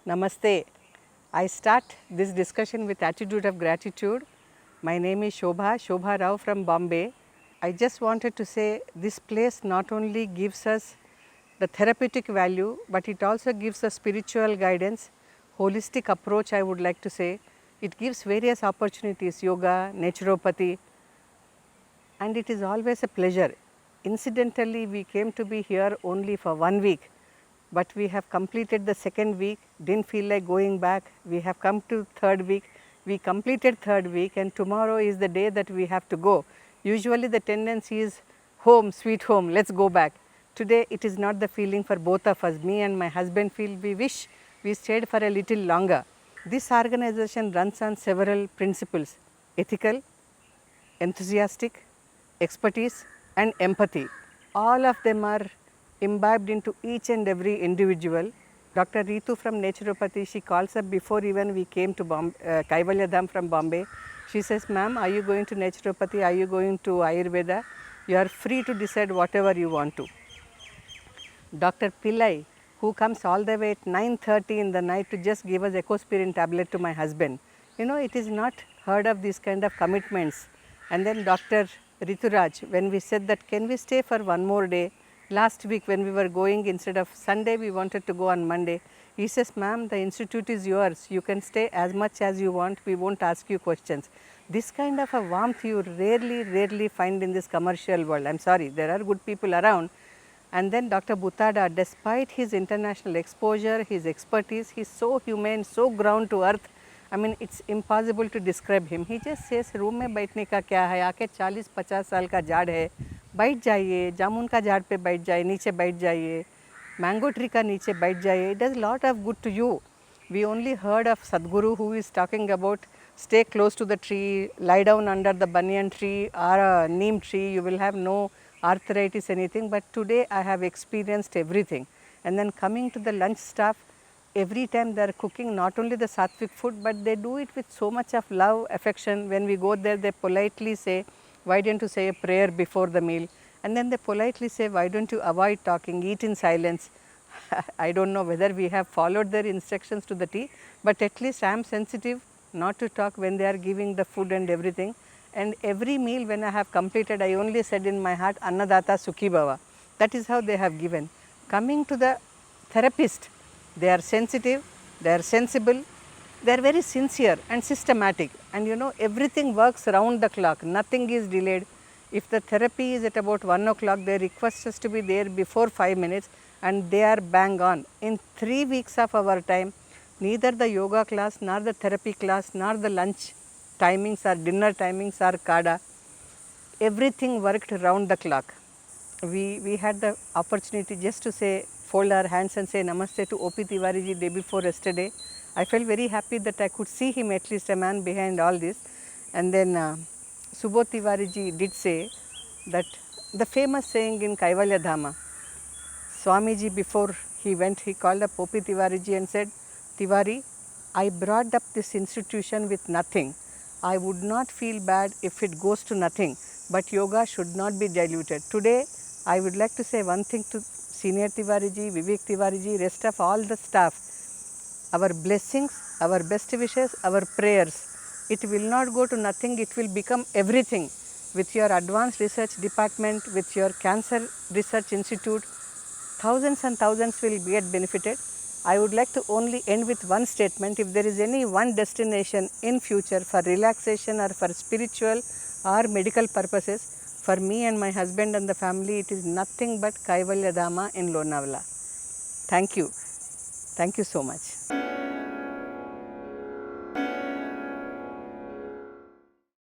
Namaste. I start this discussion with attitude of gratitude. My name is Shobha Rao from Bombay. I just wanted to say this place not only gives us the therapeutic value, but it also gives a spiritual guidance, holistic approach I would like to say. It gives various opportunities, yoga, naturopathy, and it is always a pleasure. Incidentally, we came to be here only for 1 week, but we have completed the second week, didn't feel like going back. We have come to third week, we completed third week, and tomorrow is the day that we have to go. Usually the tendency is home, sweet home, let's go back. Today it is not the feeling for both of us. Me and my husband feel we wish we stayed for a little longer. This organization runs on several principles: ethical, enthusiastic, expertise and empathy. All of them are imbibed into each and every individual. Dr. Ritu from Naturopathy, she calls up before even we came to Kaivalya Dham from Bombay. She says, ma'am, are you going to Naturopathy, are you going to Ayurveda? You are free to decide whatever you want to. Dr. Pillai, who comes all the way at 9:30 in the night to just give us Ecospirin tablet to my husband. You know, it is not heard of these kind of commitments. And then Dr. Rituraj, when we said that can we stay for one more day, last week when we were going, instead of Sunday we wanted to go on Monday, he says, ma'am, the institute is yours, you can stay as much as you want, we won't ask you questions. This kind of a warmth you rarely find in this commercial world. I am sorry, there are good people around. And then Dr. Buttada, despite his international exposure, his expertise, he is so humane, so ground to earth. I mean, it's impossible to describe him. He just says, room में बैठने का क्या है, आके 40-50 साल का झाड़ है, बैठ जाइए, जामुन का झाड़ पे बैठ जाइए, नीचे बैठ जाइए, मैंगो ट्री का नीचे बैठ जाइए. It does lot of good to you. We only heard of Sadhguru who is talking about stay close to the tree, lie down under the banyan tree or a neem tree, you will have no arthritis, anything. But today I have experienced everything. And then coming to the lunch staff, every time they are cooking not only the sattvic food, but they do it with so much of love, affection. When we go there, they politely say, why don't you say a prayer before the meal? And then they politely say, why don't you avoid talking, eat in silence. I don't know whether we have followed their instructions to the T, but at least I am sensitive not to talk when they are giving the food and everything. And every meal when I have completed, I only said in my heart, Annadata Sukhi Bhava. That is how they have given. Coming to the therapist, they are sensitive, they are sensible, they are very sincere and systematic. And you know, everything works round the clock, nothing is delayed. If the therapy is at about 1 o'clock, they request us to be there before 5 minutes, and they are bang on. In 3 weeks of our time, neither the yoga class, nor the therapy class, nor the lunch timings or dinner timings or kada, everything worked round the clock. We had the opportunity just to say, fold our hands and say namaste to O.P. Tiwari ji day before yesterday. I felt very happy that I could see him, at least a man behind all this. And then Subodh Tiwari ji did say that the famous saying in Kaivalya Dhama, Swamiji before he went, he called up O.P. Tiwari ji and said, Tiwari, I brought up this institution with nothing. I would not feel bad if it goes to nothing, but yoga should not be diluted. Today, I would like to say one thing to Senior Tiwari ji, Vivek Tiwari ji, rest of all the staff. Our blessings, our best wishes, our prayers. It will not go to nothing, it will become everything. With your advanced research department, with your cancer research institute, thousands and thousands will get benefited. I would like to only end with one statement. If there is any one destination in future for relaxation or for spiritual or medical purposes, for me and my husband and the family, it is nothing but Kaivalya Dhama in Lonavala. Thank you. Thank you so much.